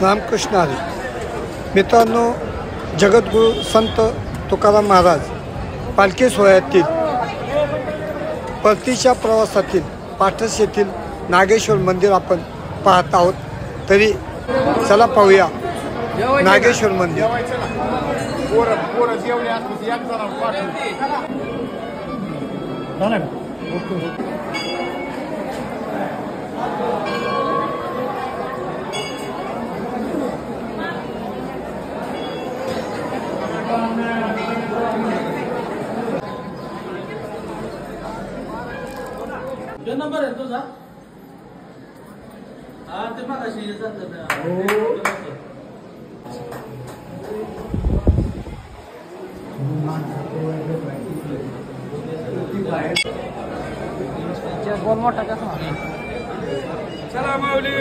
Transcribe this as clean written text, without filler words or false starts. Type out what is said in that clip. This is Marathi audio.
रामकृष्ण हरी. मित्रांनो, जगद्गुरू संत तुकाराम महाराज पालखी सोहळ्यातील परतीच्या प्रवासातील पाटस येथील नागेश्वर मंदिर आपण पाहत आहोत. तरी चला पाहूया नागेश्वर मंदिर. जो नंबर आहे तुझा हा ते मागाशी गोल मोठा कसा चला माऊली